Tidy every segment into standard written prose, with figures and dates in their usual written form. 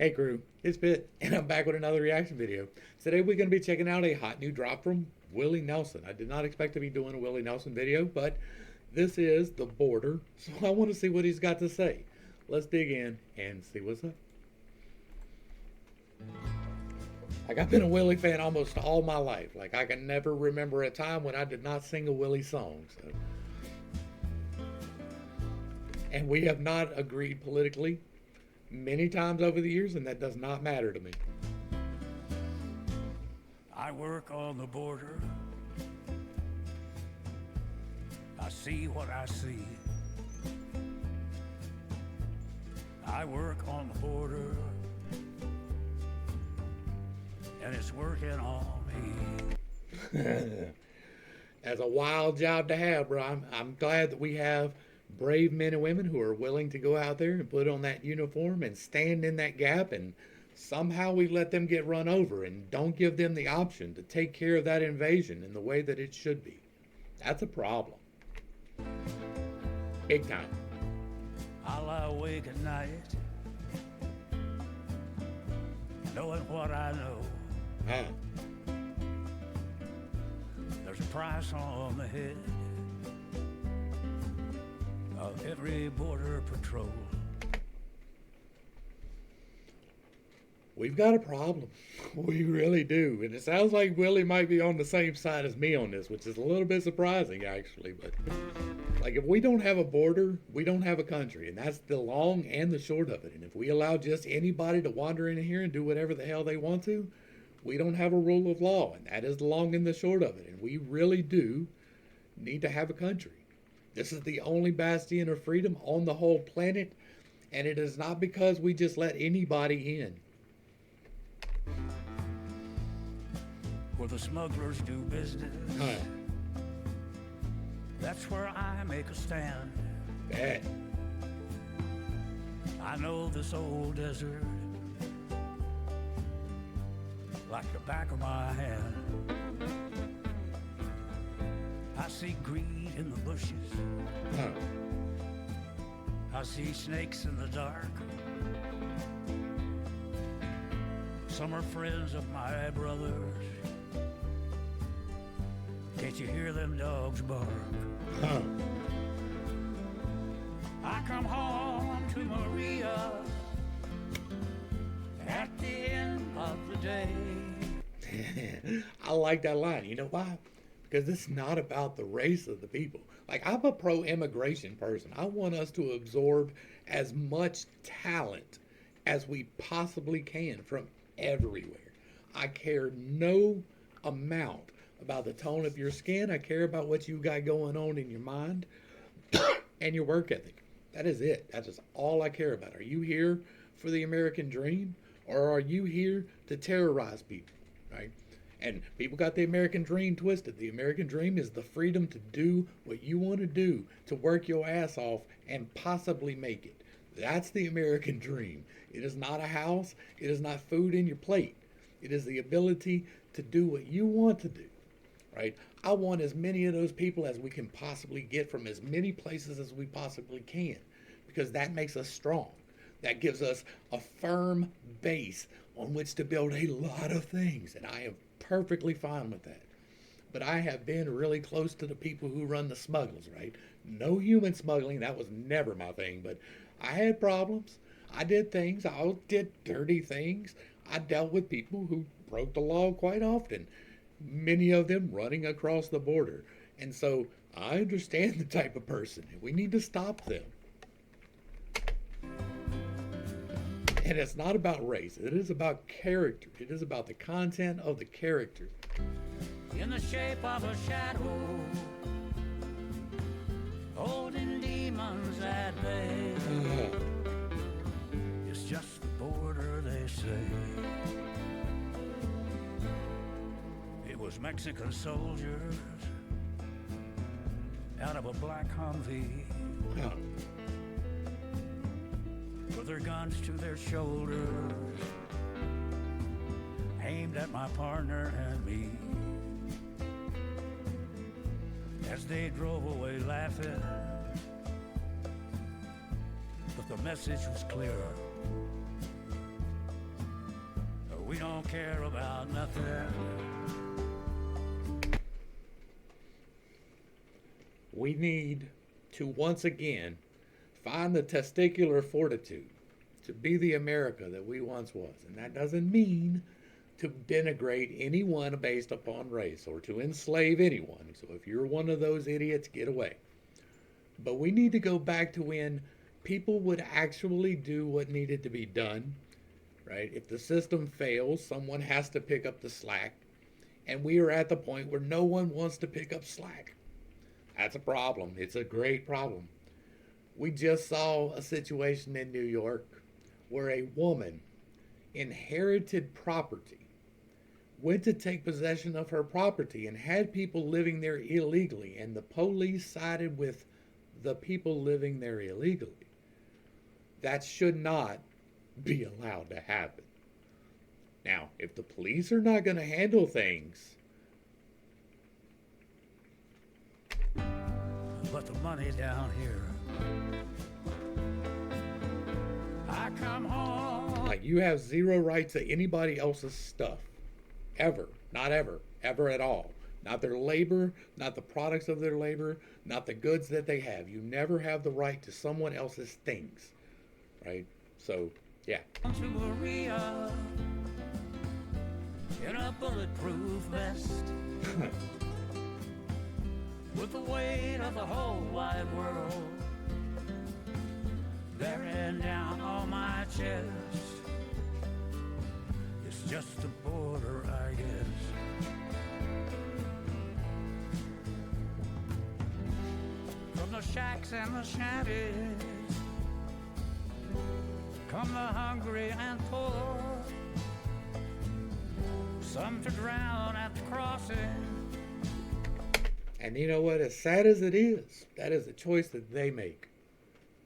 Hey crew, it's Pitt, and I'm back with another reaction video. Today we're going to be checking out a hot new drop from Willie Nelson. I did not expect to be doing a Willie Nelson video, but this is The Border, so I want to see what he's got to say. Let's dig in and see what's up. Like, I've been a Willie fan almost all my life. Like, I can never remember a time when I did not sing a Willie song. So. And we have not agreed politically many times over the years, and that does not matter to me. I work on the border. I see what I see. I work on the border, and it's working on me. That's a wild job to have, bro. I'm glad that we have brave men and women who are willing to go out there and put on that uniform and stand in that gap, and somehow we let them get run over and don't give them the option to take care of that invasion in the way that it should be. That's a problem. Big time. I lie awake at night, knowing what I know. Huh. There's a price on the head of every border patrol. We've got a problem. We really do. And it sounds like Willie might be on the same side as me on this, which is a little bit surprising, actually. But, like, if we don't have a border, we don't have a country. And that's the long and the short of it. And if we allow just anybody to wander in here and do whatever the hell they want to, we don't have a rule of law. And that is the long and the short of it. And we really do need to have a country. This is the only bastion of freedom on the whole planet. And it is not because we just let anybody in. Where the smugglers do business, Huh. that's where I make a stand. Bad. I know this old desert like the back of my hand. I see greed in the bushes. Huh. I see snakes in the dark. Some are friends of my brothers. Can't you hear them dogs bark? Huh. I come home to Maria at the end of the day. I like that line. You know why? Because it's not about the race of the people. Like, I'm a pro-immigration person. I want us to absorb as much talent as we possibly can from everywhere. I care no amount about the tone of your skin. I care about what you got going on in your mind and your work ethic. That is it. That's just all I care about. Are you here for the American dream, or are you here to terrorize people, right? And people got the American dream twisted. The American dream is the freedom to do what you want to do, to work your ass off and possibly make it. That's the American dream. It is not a house. It is not food in your plate. It is the ability to do what you want to do, right? I want as many of those people as we can possibly get from as many places as we possibly can, because that makes us strong. That gives us a firm base on which to build a lot of things, and I am perfectly fine with that. But I have been really close to the people who run the smugglers, right? No human smuggling, that was never my thing, but I had problems. I did things. I did dirty things. I dealt with people who broke the law quite often, many of them running across the border. And so I understand the type of person. We need to stop them. And it's not about race. It is about character. It is about the content of the character. In the shape of a shadow, holding demons at bay. It's just the border, they say. It was Mexican soldiers out of a black Humvee, with their guns to their shoulders, aimed at my partner and me. As they drove away laughing, but the message was clear. don't care about nothing. We need to once again find the testicular fortitude to be the America that we once was. And that doesn't mean to denigrate anyone based upon race or to enslave anyone. So if you're one of those idiots, get away. But we need to go back to when people would actually do what needed to be done, right? If the system fails, someone has to pick up the slack. And we are at the point where no one wants to pick up slack. That's a problem. It's a great problem. We just saw a situation in New York where a woman inherited property, went to take possession of her property, and had people living there illegally, and the police sided with the people living there illegally. That should not be allowed to happen. Now, if the police are not going to handle things, but the money down here. I come home. like you have zero right to anybody else's stuff. Ever. Not ever. Ever at all. Not their labor, not the products of their labor, not the goods that they have. You never have the right to someone else's things. Right? So, yeah. To Maria in a bulletproof vest. With the weight of the whole wide world bearing down on my chest. It's just the border, I guess. From the shacks and the shanties come the hungry and poor, some to drown at the crossing. And you know what? As sad as it is, that is a choice that they make.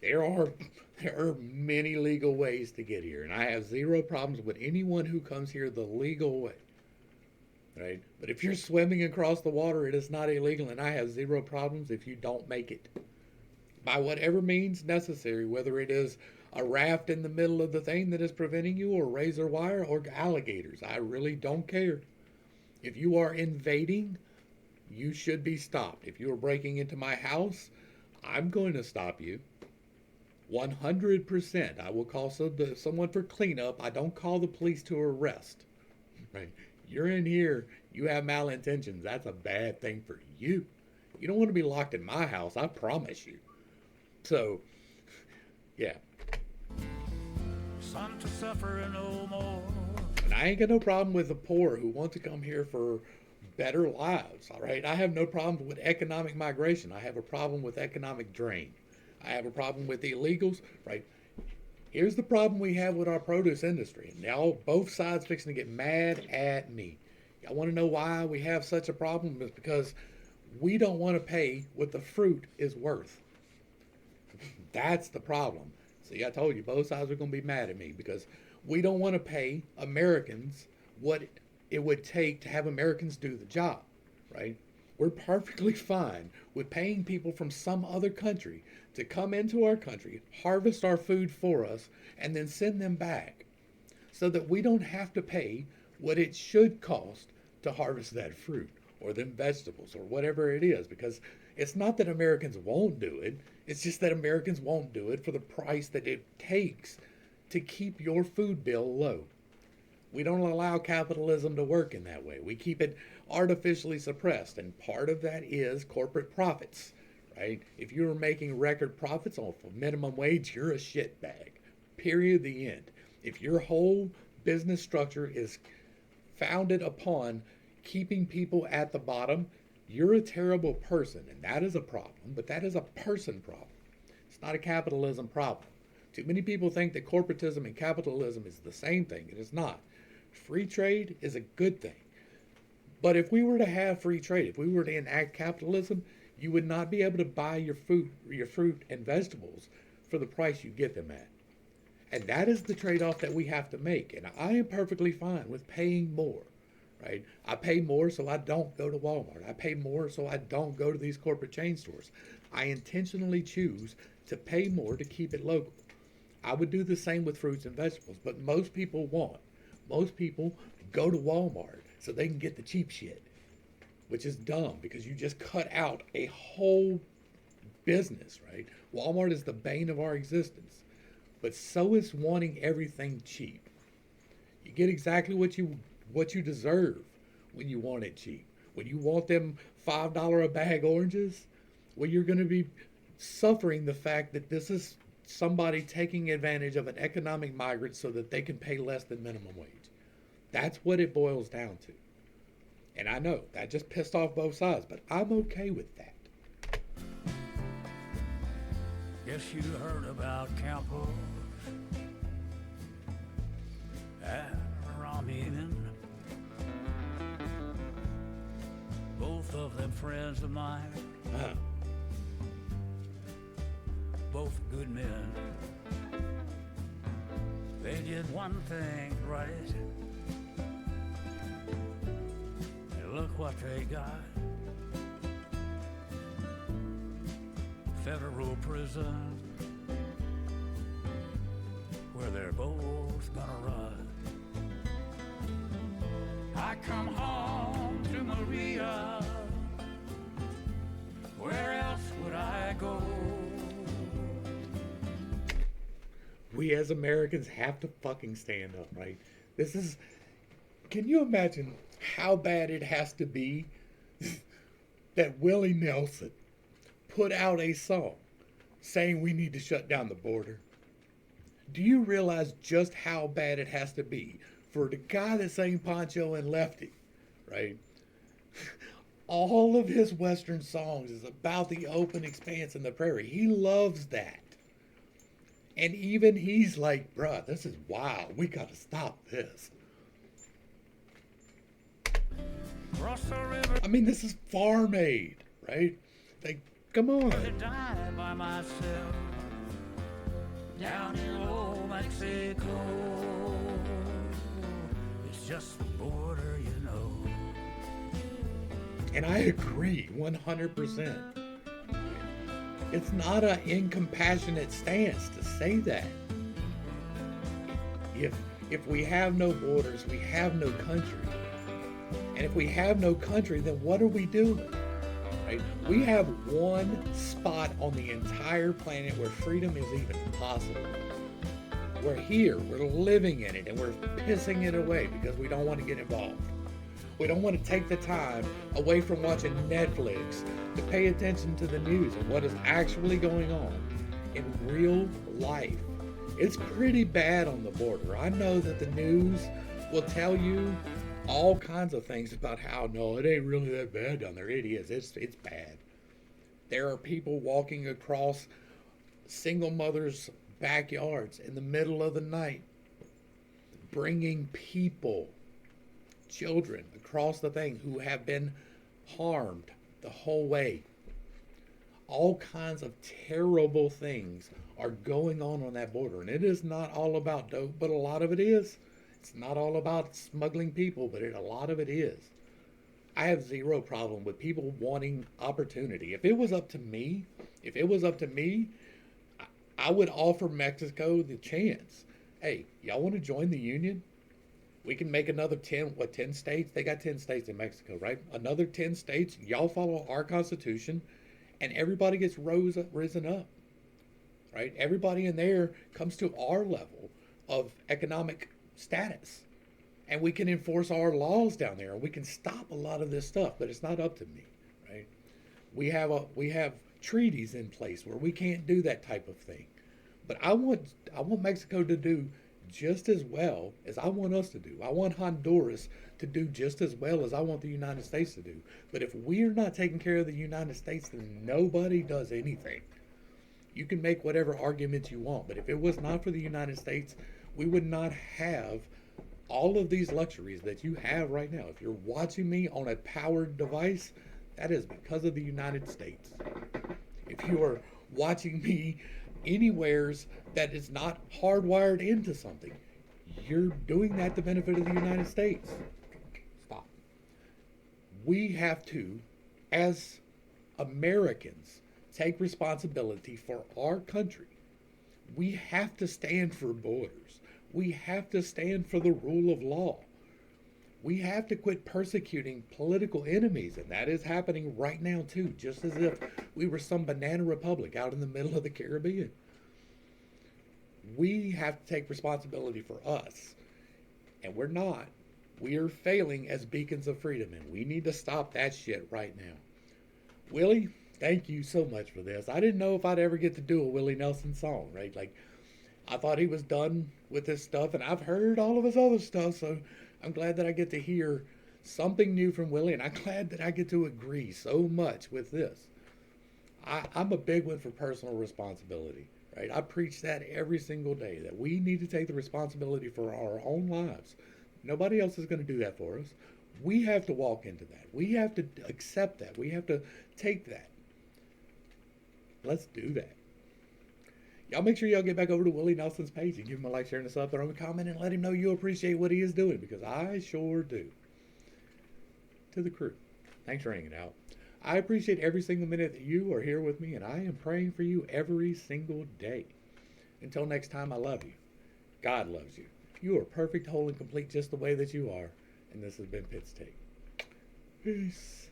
There are many legal ways to get here, and I have zero problems with anyone who comes here the legal way. Right? But if you're swimming across the water, it is not illegal, and I have zero problems if you don't make it. By whatever means necessary, whether it is a raft in the middle of the thing that is preventing you, or razor wire, or alligators. I really don't care. If you are invading, you should be stopped. If you are breaking into my house, I'm going to stop you. 100%. I will call someone for cleanup. I don't call the police to arrest. Right? You're in here. You have malintentions. That's a bad thing for you. You don't want to be locked in my house. I promise you. So, yeah. Some to suffer no more. And I ain't got no problem with the poor who want to come here for better lives, all right? I have no problem with economic migration. I have a problem with economic drain. I have a problem with the illegals, right? Here's the problem we have with our produce industry. Now, both sides fixing to get mad at me. Y'all want to know why we have such a problem? It's because we don't want to pay what the fruit is worth. That's the problem. See, I told you, both sides are going to be mad at me because we don't want to pay Americans what it would take to have Americans do the job, right? We're perfectly fine with paying people from some other country to come into our country, harvest our food for us, and then send them back so that we don't have to pay what it should cost to harvest that fruit or them vegetables or whatever it is, because it's not that Americans won't do it. It's just that Americans won't do it for the price that it takes to keep your food bill low. We don't allow capitalism to work in that way. We keep it artificially suppressed, and part of that is corporate profits, right? If you're making record profits off of minimum wage, you're a shitbag. Period. The end. If your whole business structure is founded upon keeping people at the bottom, you're a terrible person, and that is a problem, but that is a person problem. It's not a capitalism problem. Too many people think that corporatism and capitalism is the same thing. It is not. Free trade is a good thing. But if we were to have free trade, if we were to enact capitalism, you would not be able to buy your fruit and vegetables for the price you get them at. And that is the trade-off that we have to make. And I am perfectly fine with paying more, right? I pay more so I don't go to Walmart. I pay more so I don't go to these corporate chain stores. I intentionally choose to pay more to keep it local. I would do the same with fruits and vegetables, but most people won't. Most people go to Walmart so they can get the cheap shit, which is dumb because you just cut out a whole business, right? Walmart is the bane of our existence, but so is wanting everything cheap. You get exactly what you deserve when you want it cheap. When you want them $5 a bag oranges, well, you're going to be suffering the fact that this is somebody taking advantage of an economic migrant so that they can pay less than minimum wage. That's what it boils down to. And I know that just pissed off both sides, but I'm okay with that. Guess you heard about Campo and Ramin. Both of them friends of mine. Uh, Both good men. They did one thing right. And look what they got. Federal prison, where they're both gonna run. I come home to Maria. Where else would I go? we as Americans have to fucking stand up, right? This is. Can you imagine how bad it has to be that Willie Nelson put out a song saying we need to shut down the border? Do you realize just how bad it has to be for the guy that sang Poncho and Lefty, right? All of his Western songs is about the open expanse in the prairie. He loves that. And even he's like, bruh, this is wild. We got to stop this. Cross the river. I mean, this is Farm Aid, right? Like, come on. To die by myself down in old Mexico. It's just the border, you know. And I agree 100%. It's not an incompassionate stance to say that. If we have no borders, we have no country. And if we have no country, then what are we doing? Right? We have one spot on the entire planet where freedom is even possible. We're here, we're living in it, and we're pissing it away because we don't want to get involved. We don't want to take the time away from watching Netflix to pay attention to the news and what is actually going on in real life. It's pretty bad on the border. I know that the news will tell you all kinds of things about how, no, it ain't really that bad down there. It is. It's bad. There are people walking across single mothers' backyards in the middle of the night, bringing people, children, across the thing who have been harmed the whole way. All kinds of terrible things are going on that border. And it is not all about dope, but a lot of it is. It's not all about smuggling people, but a lot of it is. I have zero problem with people wanting opportunity. If it was up to me, I would offer Mexico the chance. Hey, y'all want to join the union? We can make another 10 states? They got 10 states in Mexico, right? Another 10 states, y'all follow our Constitution, and everybody gets risen up, right? Everybody in there comes to our level of economic status. And we can enforce our laws down there, and we can stop a lot of this stuff, but it's not up to me, right? We have treaties in place where we can't do that type of thing. But I want Mexico to do just as well as I want us to do. I want Honduras to do just as well as I want the United States to do. But if we're not taking care of the United States, then nobody does anything. You can make whatever arguments you want, but if it was not for the United States, we would not have all of these luxuries that you have right now. If you're watching me on a powered device, that is because of the United States. If you are watching me anywheres that is not hardwired into something, you're doing that to benefit of the United States. Stop. We have to, as Americans, take responsibility for our country. We have to stand for borders. We have to stand for the rule of law. We have to quit persecuting political enemies, and that is happening right now too, just as if we were some banana republic out in the middle of the Caribbean. We have to take responsibility for us, and we're not. We are failing as beacons of freedom, and we need to stop that shit right now. Willie, thank you so much for this. I didn't know if I'd ever get to do a Willie Nelson song, right? Like, I thought he was done with this stuff, and I've heard all of his other stuff, so I'm glad that I get to hear something new from Willie, and I'm glad that I get to agree so much with this. I'm a big one for personal responsibility, right? I preach that every single day, that we need to take the responsibility for our own lives. Nobody else is going to do that for us. We have to walk into that. We have to accept that. We have to take that. Let's do that. Y'all make sure y'all get back over to Willie Nelson's page and give him a like, share, and a sub, throw him a comment, and let him know you appreciate what he is doing, because I sure do. To the crew, thanks for hanging out. I appreciate every single minute that you are here with me, and I am praying for you every single day. Until next time, I love you. God loves you. You are perfect, whole, and complete just the way that you are. And this has been Pitt's Take. Peace.